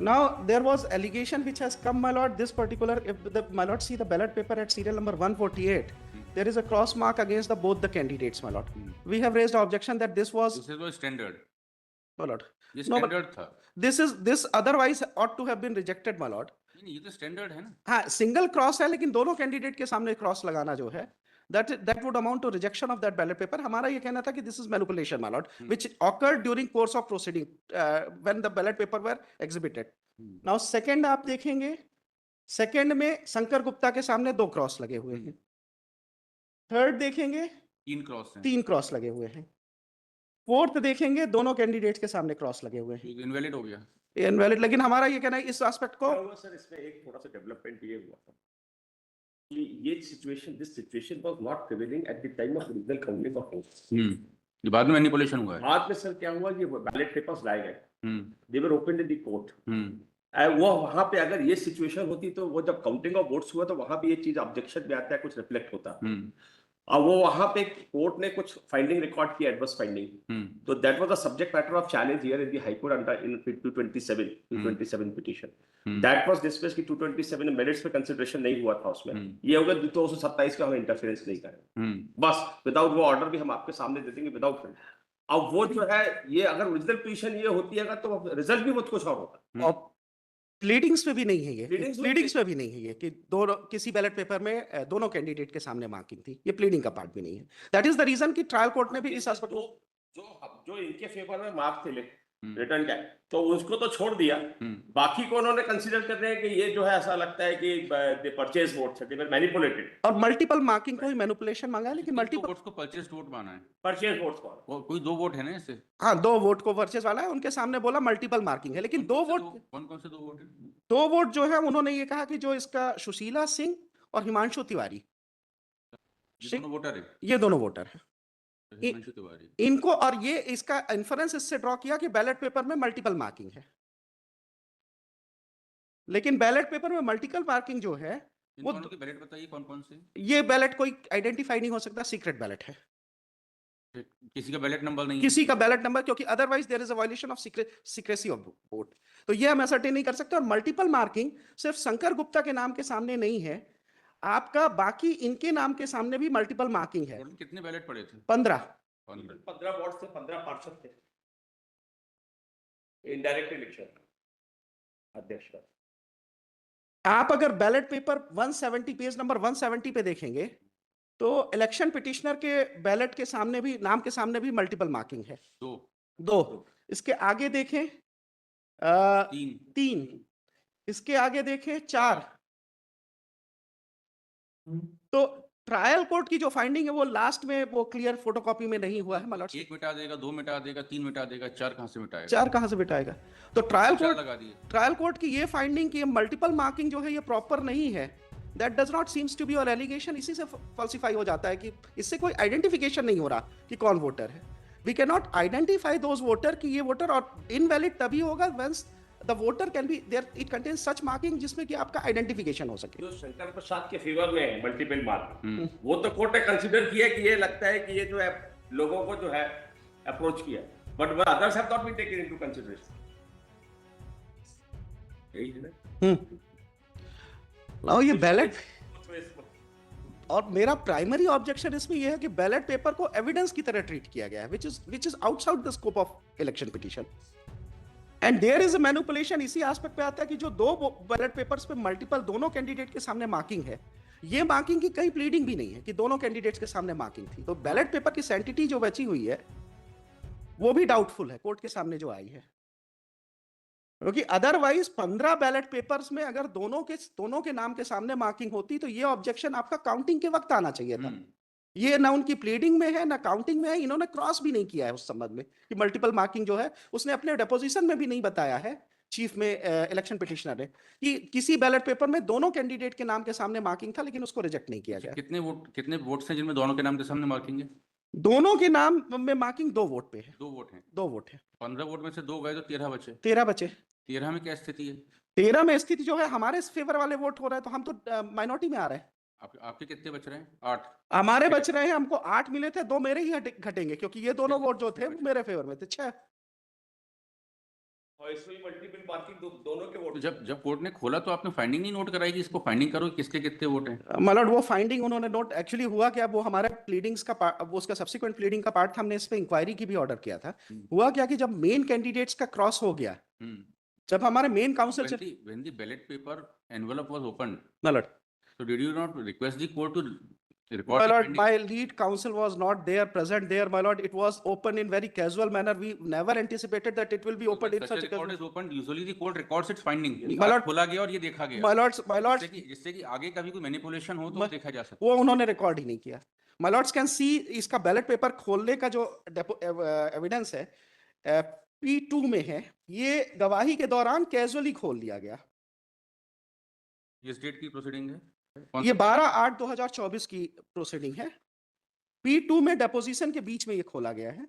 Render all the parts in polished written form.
Now there was allegation which has come, my lord. This particular, if the my lord see the ballot paper at serial number 148, there is a cross mark against the both the candidates, my lord. We have raised objection that this was standard. my lord. ये No, but standard था. this otherwise ought to have been rejected, my lord. नहीं, ये तो standard है ना. हाँ, single cross है, लेकिन दोनों कैंडिडेट के सामने क्रॉस लगाना जो है, that would amount to rejection of that ballot paper. हमारा ये कहना था कि this is manipulation, my lord, which occurred during course of proceeding when the ballot paper were exhibited. Now second आप देखेंगे, सेकंड में शंकर गुप्ता के सामने 2 क्रॉस लगे हुए हैं. थर्ड देखेंगे 3 क्रॉस लगे हुए हैं. फोर्थ देखेंगे दोनों कैंडिडेट्स के सामने क्रॉस लगे हुए हैं. इनवैलिड हो गया. इनवैलिड, लेकिन हमारा ये कहना है इस एस्पेक्ट को सर इसमें एक थोड़ा सा डेवलपमेंट ये हुआ था कि ये this situation was not prevailing at the time of original counting of votes. ये बाद में मैनिपुलेशन हुआ है. बाद में सर क्या हुआ, ये बैलेट पेपर्स लाए गए, they were open in the court. वो वहां पे अगर ये सिचुएशन होती तो वो जब काउंटिंग ऑफ वोट्स हुआ तो वहां पे ये चीज ऑब्जेक्शन में आता है, कुछ रिफ्लेक्ट होता. और वो वहां पे कोर्ट ने कुछ फाइंडिंग रिकॉर्ड किया, एडवर्स फाइंडिंग. तो that was the subject matter of challenge here in the high court under in 227 petition. That was discussed कि 227 मेरिट्स पे कंसीडरेशन नहीं हुआ था उसमें. ये होगा 227 का हम इंटरफेरेंस नहीं करें, बस विदाउट वो ऑर्डर भी हम आपके सामने दे देंगे विदाउट. अब वो जो है ये अगर ओरिजिनल पोजीशन ये होती है तो रिजल्ट भी बहुत कुछ और होता. और प्लीडिंग्स में भी नहीं है ये, प्लीडिंग्स में भी नहीं है ये कि दोनों किसी बैलेट पेपर में दोनों कैंडिडेट के सामने मार्किंग थी. ये प्लीडिंग का पार्ट भी नहीं है. दैट इज द रीजन कि ट्रायल कोर्ट ने भी इस एस्पेक्ट को जो इनके फेवर में मार्क थे रिटर्न का, तो उसको तो छोड़ दिया. बाकी को उन्होंने कंसीडर कर रहे हैं कि ये जो है ऐसा लगता है कि दे परचेज वोट्स, दे वर मैनिपुलेटेड. और मल्टीपल मार्किंग को ही मैनिपुलेशन मांगा है, लेकिन मल्टीपल वोट्स को परचेज वोट माना है. परचेज वोट्स को कोई 2 वोट है ना इससे. हाँ, 2 वोट को परचेज वाला है. उनके सामने बोला मल्टीपल मार्किंग है, लेकिन 2 वोट, कौन से 2 वोट है? 2 वोट जो है उन्होंने ये कहा कि जो इसका सुशीला सिंह और हिमांशु तिवारी, दोनों वोटर है. ये दोनों वोटर है हिमांशु तिवारी इनको. और ये इसका इन्फरेंस इससे ड्रॉ किया कि बैलेट पेपर में मल्टीपल मार्किंग है, लेकिन बैलेट पेपर में मल्टीपल मार्किंग जो है वो की बैलेट बताइए कौन-कौन से. ये बैलेट कोई आइडेंटिफाई नहीं हो सकता, सीक्रेट बैलेट है. किसी का बैलेट नंबर नहीं है. किसी का बैलेट नंबर, क्योंकि otherwise there is a violation of secrecy of vote. तो ये हम असर्टेन नहीं कर सकते. और मल्टीपल मार्किंग सिर्फ शंकर गुप्ता के नाम के सामने नहीं है, आपका बाकी इनके नाम के सामने भी मल्टीपल मार्किंग है. कितने बैलेट पड़े थे? 15 वोट थे, 15 पार्षद थे. इनडायरेक्ट इलेक्शन अध्यक्ष. आप अगर बैलेट पेपर 170 पेज नंबर 170 पे देखेंगे तो इलेक्शन पिटिशनर के बैलेट के सामने भी, नाम के सामने भी मल्टीपल मार्किंग है. 2. इसके आगे देखें 3. इसके आगे देखें 4. तो ट्रायल कोर्ट की जो फाइंडिंग है वो लास्ट में वो क्लियर फोटोकॉपी में नहीं हुआ है. मतलब 1 मिटा देगा, 2 मिटा देगा, 3 मिटा देगा, 4 कहां से मिटाएगा? 4 कहां से मिटाएगा? तो ट्रायल कोर्ट की ये फाइंडिंग कि मल्टीपल मार्किंग जो है ये प्रॉपर नहीं है, that does not seems to be और एलिगेशन इसी से फॉल्सिफाई हो जाता है कि इससे कोई आइडेंटिफिकेशन नहीं हो रहा कि कौन वोटर है. We can not identify those voter कि ये वोटर, और इनवैलिड तभी होगा whence the voter can be there, it contains such marking जिसमें कि आपका आइडेंटिफिकेशन हो सके. जो शंकर प्रसाद के फेवर में है मल्टीपल मार्क, वो तो कोर्ट ने कंसीडर किया कि ये लगता है कि ये जो है लोगों को जो है अप्रोच किया, but others have not been taken into consideration. यही है ना. नाउ ये बैलेट, और मेरा प्राइमरी ऑब्जेक्शन इसमें यह है कि बैलेट पेपर को एविडेंस की तरह ट्रीट किया गया है, which is outside the scope of election petition. And there is a manipulation. इसी एस्पेक्ट पे आता है कि जो 2 बैलेट पेपर्स पे मल्टीपल दोनों कैंडिडेट के सामने मार्किंग है, ये मार्किंग की कहीं प्लीडिंग भी नहीं है कि दोनों कैंडिडेट्स के सामने मार्किंग थी. तो बैलेट पेपर की सैंटिटी जो बची हुई है वो भी डाउटफुल है कोर्ट के सामने जो आई है, क्योंकि अदरवाइज 15 बैलेट पेपर्स में अगर दोनों के नाम के सामने मार्किंग होती तो ये ऑब्जेक्शन आपका काउंटिंग के वक्त आना चाहिए था. ये ना उनकी प्लीडिंग में है ना काउंटिंग में है. इन्होंने क्रॉस भी नहीं किया है उस संबंध में कि मल्टीपल मार्किंग जो है, उसने अपने डेपोजिशन में भी नहीं बताया है चीफ में इलेक्शन पिटिशनर ने कि किसी बैलेट पेपर में दोनों कैंडिडेट के नाम के सामने मार्किंग था, लेकिन उसको रिजेक्ट नहीं किया गया. कितने वोट्स हैं जिनमें दोनों के नाम के सामने मार्किंग है? दोनों के नाम में मार्किंग 2 वोट पे है. 2 वोट हैं. 2 वोट है. 15 वोट में से 2 गए तो 13 बचे. 13 बचे. 13 में क्या स्थिति है? 13 में स्थिति जो है हमारे फेवर वाले वोट हो रहे हैं, तो हम तो माइनॉरिटी में आ रहे हैं. आपके कितने बच रहे हैं? 8 हमारे बच रहे हैं. हमको 8 मिले थे, 2 मेरे ही घटेंगे क्योंकि ये दोनों वोट जो थे वो मेरे फेवर में थे. 6. और इसमें भी मल्टीपल मार्किंग दोनों के वोट तो जब जब कोर्ट ने खोला तो आपने फाइंडिंग नहीं नोट कराई कि इसको फाइंडिंग करो कि किसके कितने वोट हैं? मतलब वो फाइंडिंग उन्होंने नोट एक्चुअली हुआ क्या, वो हमारे प्लीडिंग्स का वो उसका सब्सिक्वेंट प्लीडिंग का पार्ट था, हमने इस पे इंक्वायरी की भी ऑर्डर किया था। हुआ क्या कि जब मेन कैंडिडेट्स का क्रॉस हो गया, जब हमारे मेन काउंसिल से when the ballot paper envelope was opened, मतलब so did you not request the court to record my the lord, finding? my lead counsel was not there, present there, my lord. It was open in very casual manner. We never anticipated that it will be opened in Such such a a record casual. is opened, usually the court records its finding. My lord, आज खोला गया और ये देखा गया, my lords, जिससे कि आगे कभी कोई मैनिपुलेशन हो तो देखा जा सकता वो उन्होंने रिकॉर्ड ही नहीं किया। My lords can see इसका बैलेट पेपर खोलने का जो एविडेंस है P2 में है, ये गवाही के दौरान कैजुअली खोल लिया गया। है। इस डेट की प्रोसीडिंग है? कौन ये सा? 12/8/2024 की प्रोसीडिंग है। P2 में डेपोजिशन के बीच में ये खोला गया है।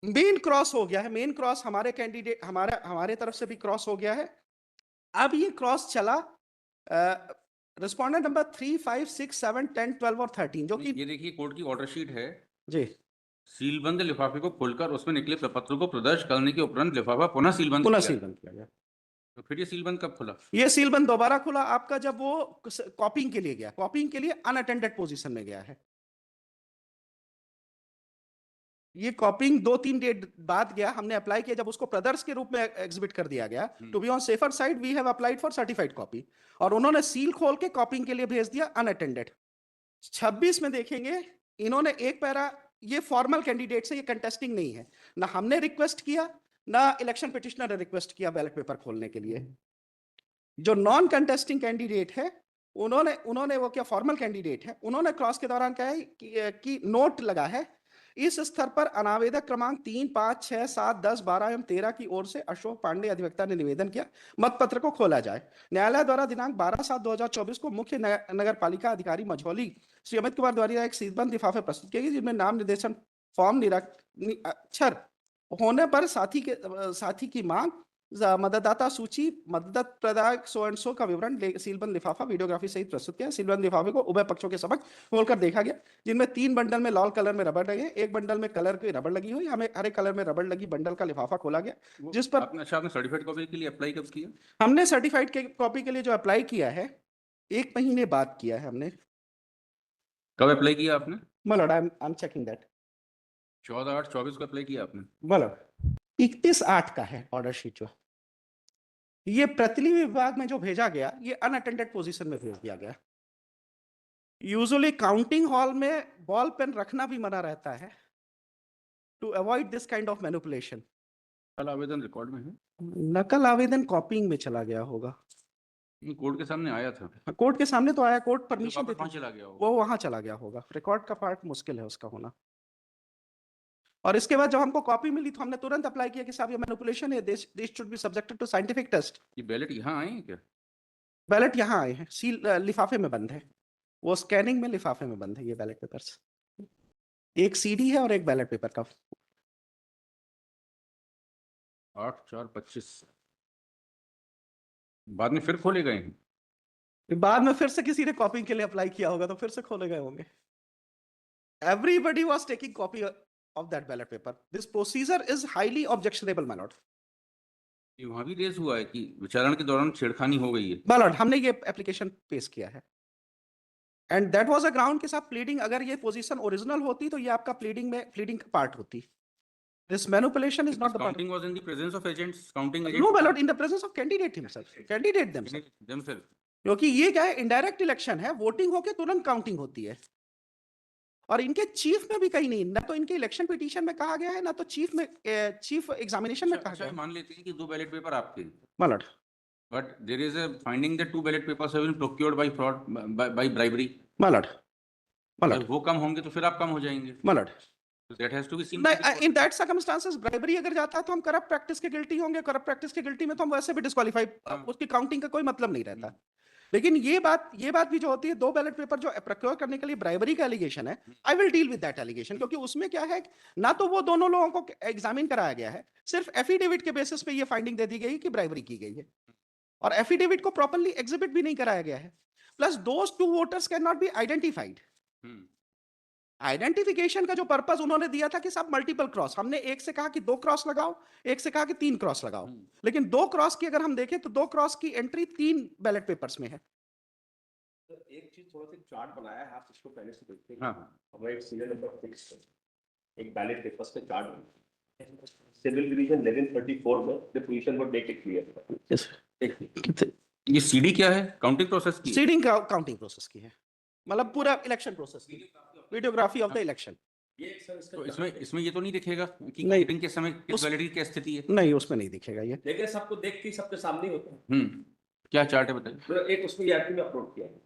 मेन क्रॉस हो गया है, मेन क्रॉस हमारे कैंडिडेट हमारे तरफ से भी क्रॉस हो गया है। अब ये क्रॉस चला रिस्पोंडेंट नंबर 3, 5, 6, 7, 10, 12 और 13 जो कि ये देखिए कोर्ट की ऑर्डर शीट है। जी सीलबंद लिफाफे को खोलकर उसमें निकले प्रपत्र को प्रदर्शन करने के उपरांत लिफाफा पुनः सीलबंद पुनः किया। सीलबंद किया गया। तो फिर ये सीलबंद कब खुला? ये सीलबंद दोबारा खुला आपका जब वो कॉपिंग के लिए गया, कॉपिंग के लिए अनअटेंडेड पोजीशन में गया है। ये कॉपिंग 2-3 डेट बाद गया, हमने अप्लाई किया जब उसको प्रदर्श के रूप में एग्जिबिट कर दिया गया। To be on safer side we have applied for certified copy, और उन्होंने सील खोल के कॉपिंग के लिए भेज दिया अनअटेंडेड। 26 में देखेंगे इन्होंने एक पैरा, ये फॉर्मल कैंडिडेट है, ये कंटेस्टिंग नहीं है, ना हमने रिक्वेस्ट किया ना इलेक्शन पिटिशनर ने रिक्वेस्ट किया बैलेट पेपर खोलने के लिए। जो नॉन कंटेस्टिंग कैंडिडेट है उन्होंने वो क्या फॉर्मल कैंडिडेट है, उन्होंने क्रॉस के दौरान कहा है कि नोट लगा है इस स्तर पर अनावेदक क्रमांक 3, 5, 6, 7, 10, 12 एवं 13 की ओर से अशोक पांडे अधिवक्ता ने निवेदन किया मत पत्र को खोला जाए। न्यायालय द्वारा दिनांक 12/7/2024 को मुख्य नगर पालिका अधिकारी मझौली श्री अमित कुमार द्वारा एक सीलबंद लिफाफे प्रस्तुत किए गए जिनमें नाम निर्देशन फॉर्म अक्षर होने पर साथी की मांग, मतदाता सूची, मतदाता प्रदायक सो एंड सो का विवरण सीलबंद लिफाफा वीडियोग्राफी सहित प्रस्तुत किया। सीलबंद लिफाफे को उभय पक्षों के समक्ष खोलकर देखा गया, जिनमें 3 बंडल में लाल कलर में रबड़ लगे, एक बंडल में कलर की रबड़ लगी हुई, हमें हरे कलर में रबड़ लगी बंडल का लिफाफा खोला गया जिस पर आपने सर्टिफाइड कॉपी के लिए अप्लाई कब किया? हमने सर्टिफाइड के कॉपी के लिए जो अप्लाई किया है 1 महीने बाद किया है हमने। कब अप्लाई किया आपने? मतलब आई एम चेकिंग दैट 14/8/24 को अप्लाई किया आपने? मतलब 31/8 का है ऑर्डर शीट। जो ये प्रतिलिपि विभाग में जो भेजा गया ये अनअटेंडेड पोजीशन में भेज दिया गया। यूजुअली काउंटिंग हॉल में बॉल पेन रखना भी मना रहता है to avoid this kind of manipulation. कल आवेदन रिकॉर्ड में है? नकल आवेदन कॉपिंग में चला गया होगा, कोर्ट के सामने आया था। कोर्ट के सामने तो आया, कोर्ट परमिशन कहाँ देती, चला गया होगा? वो वहां चला गया होगा। रिकॉर्ड का पार्ट मुश्किल है उसका होना। और इसके बाद जब हमको कॉपी मिली तो हमने तुरंत अप्लाई किया कि साहब ये मैनिपुलेशन है, this should be subjected to scientific test. ये बैलेट यहाँ आए हैं क्या? बैलेट यहाँ आए हैं, सील लिफाफे में बंद है, वो स्कैनिंग में लिफाफे में बंद है ये बैलेट पेपर्स। एक सीडी है और एक बैलेट पेपर का। 8/4/25 बाद में फिर खोले गए हैं। बाद में फिर से किसी ने कॉपी के लिए अप्लाई किया होगा तो फिर से खोले गए होंगे। Everybody was taking copy of that ballot paper. This procedure is highly objectionable, my lord. ये वहां भी रेज हुआ है कि विचारण के दौरान छेड़खानी हो गई है। My lord, हमने ये एप्लीकेशन पेश किया है and that was a ground के साथ प्लीडिंग। अगर ये पोजीशन ओरिजिनल होती तो ये आपका प्लीडिंग का पार्ट होती। This manipulation is not the part. Counting was in the presence of agents, counting No, agents. my lord, in the presence of candidate himself, candidate themselves. क्योंकि ये क्या है, इनडायरेक्ट इलेक्शन है, वोटिंग होके तुरंत counting होती है। और इनके चीफ में भी कहीं नहीं, ना तो इनके इलेक्शन पिटीशन में कहा गया है ना तो चीफ एग्जामिनेशन में कहा गया है। मान लेते हैं कि 2 बैलेट पेपर आपके, My lord, but there is a finding that 2 ballot papers have been procured by fraud, by bribery. my lord, my lord, वो कम होंगे तो फिर आप कम हो जाएंगे। my lord. So that has to be seen. In that circumstances bribery अगर जाता है तो हम करप्ट प्रैक्टिस के गिल्टी होंगे, करप्ट प्रैक्टिस के गिल्टी में तो हम वैसे भी डिस्क्वालीफाई, उसकी काउंटिंग का कोई मतलब नहीं रहता। लेकिन ये बात भी जो होती है, 2 बैलेट पेपर जो प्रोक्योर करने के लिए ब्राइबरी का एलिगेशन है, I will deal with that allegation. क्योंकि उसमें क्या है, ना तो वो दोनों लोगों को एग्जामिन कराया गया है, सिर्फ एफिडेविट के बेसिस पे ये फाइंडिंग दे दी गई कि ब्राइबरी की गई है, और एफिडेविट को प्रॉपर्ली एग्जिबिट भी नहीं कराया गया है। Plus those 2 voters can not be identified. Identification का जो पर्पस उन्होंने दिया था कि सब मल्टीपल क्रॉस, हमने एक से कहा कि 2 क्रॉस लगाओ, एक से कहा कि 3 क्रॉस लगाओ, लेकिन 2 क्रॉस की अगर हम देखें तो 2 क्रॉस की एंट्री 3 बैलेट पेपर्स में है। तो एक चीज थोड़ा सा चार्ट बनाया है, आप इसको पहले से देखते हैं। हाँ। हमारे एक सीरियल नंबर 6 एक बैलेट पेपर्स का चार्ट है, सिविल डिवीजन 1134 में the position would make it clear. ये सीडी क्या है? काउंटिंग प्रोसेस की सीडिंग का काउंटिंग प्रोसेस की है, मतलब पूरा इलेक्शन प्रोसेस की, वीडियोग्राफी ऑफ द इलेक्शन। ये सर इसका तो इसमें ये तो नहीं दिखेगा कि नहीं। काउंटिंग के समय किस वैलिडिटी की क्या स्थिति है? नहीं, उसमें नहीं दिखेगा ये। लेकिन सबको देख के सबके सामने ही होता है। क्या चार्ट है बताइए? तो एक उसमें ईआरपी में अपलोड किया है,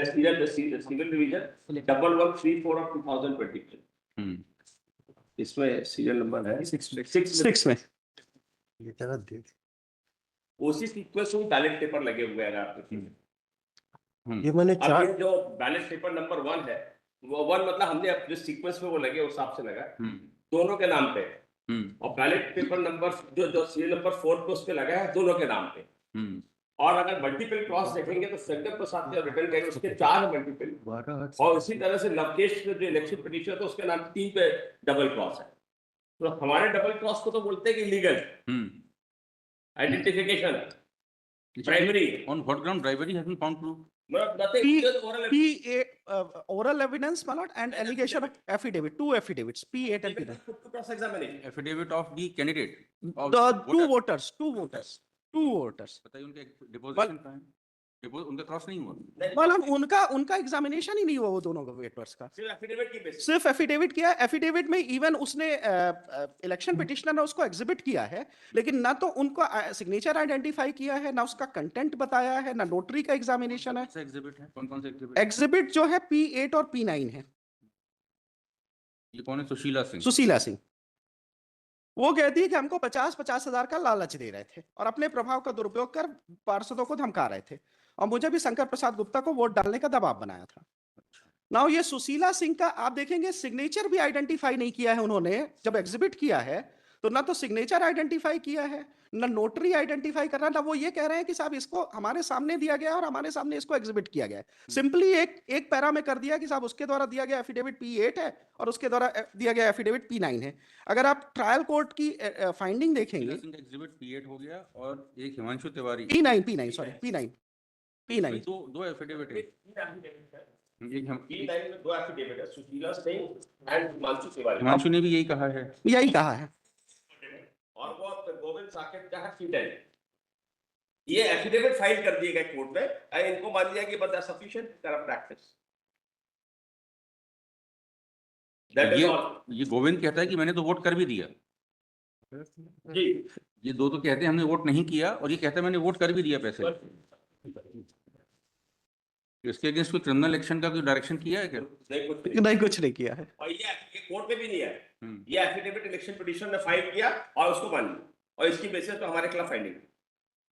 सिविल डिवीजन 1134 ऑफ 2022। इसमें सीरियल नंबर है 6 में ये तरह देख उसी सीक्वेंस में बैलेट पेपर लगे हुए हैं आप देखिए। ये मैंने अब चार ये जो बैलेट पेपर नंबर 1 है, वो 1 मतलब हमने अपने सीक्वेंस में वो लगे उस हिसाब से लगा दोनों के नाम पे, और बैलेट पेपर नंबर जो सीरियल नंबर 4 पे उस पे लगा है दोनों के नाम पे। और अगर मल्टीपल क्रॉस देखेंगे तो शंकर प्रसाद जो रिटर्न करेंगे उसके 4 है मल्टीपल, और इसी तरह से लवकेश जो इलेक्शन पिटीशन था उसके नाम 3 पे डबल क्रॉस है। तो हमारे डबल क्रॉस को तो बोलते हैं कि legal identification primary on what ground ड्राइवरी has been found prove? oral evidence my lord and allegation of affidavit, 2 affidavits, P8 and P9, cross examination affidavit of the candidate the 2 voters बताइए उनके deposition कहां है? उनका cross नहीं हुआ? मतलब उनका एग्जामिनेशन ही नहीं हुआ वो दोनों वेटर्स का, सिर्फ एफिडेविट की बेसिस सिर्फ एफिडेविट किया। एफिडेविट में इवन उसने इलेक्शन पिटिशनर ने उसको एग्जिबिट किया है, लेकिन ना तो उनको सिग्नेचर आइडेंटिफाई किया है, ना उसका कंटेंट बताया है, ना नोटरी का एग्जामिनेशन है। एग्जिबिट है कौन से एग्जिबिट? एग्जिबिट जो है P8 और P9 है। ये कौन है? सुशीला सिंह वो कहती है कि हमको 50-50 हजार का लालच दे रहे थे और अपने प्रभाव का दुरुपयोग कर पार्षदों को धमका रहे थे, और मुझे भी शंकर प्रसाद गुप्ता को वोट डालने का दबाव बनाया था। नाउ ये सुशीला सिंह का आप देखेंगे सिग्नेचर भी आइडेंटिफाई नहीं किया है उन्होंने जब एग्जिबिट किया है, तो ना तो सिग्नेचर आइडेंटिफाई किया है, ना नोटरी आइडेंटिफाई कर रहा, ना वो ये कह रहे हैं कि साहब इसको हमारे सामने दिया गया और हमारे सामने इसको एग्जिबिट किया गया है। सिंपली एक पैरा में कर दिया कि साहब उसके द्वारा दिया गया एफिडेविट P8 है और उसके द्वारा दिया गया एफिडेविट P9 है। अगर आप ट्रायल कोर्ट की फाइंडिंग देखेंगे, एग्जिबिट P8 हो गया और एक Himanshu Tiwari P9 sorry P9 दो एफिडेविट है। एक हम P9 में 2 एफिडेविट है, सुशीला सिंह एंड हिमांशु तिवारी। हिमांशु ने भी यही कहा है और वो गोविंद साकेत का है P10। ये एफिडेविट फाइल कर दिए गए कोर्ट में, इनको मान लिया कि but that's sufficient corrupt practice. That is all. ये गोविंद कहता है कि मैंने तो वोट कर भी दिया जी, ये दो तो कहते हैं हमने वोट नहीं किया, और ये कहता है मैंने वोट कर भी दिया पैसे। इसके अगेंस्ट कोई क्रिमिनल एक्शन का कोई डायरेक्शन किया है क्या? नहीं, कुछ नहीं किया है। और ये कोर्ट में भी नहीं है, ये एफिडेविट इलेक्शन पिटीशन ने फाइल किया और उसको मान लिया, और इसकी बेसिस पे हमारे खिलाफ फाइंडिंग।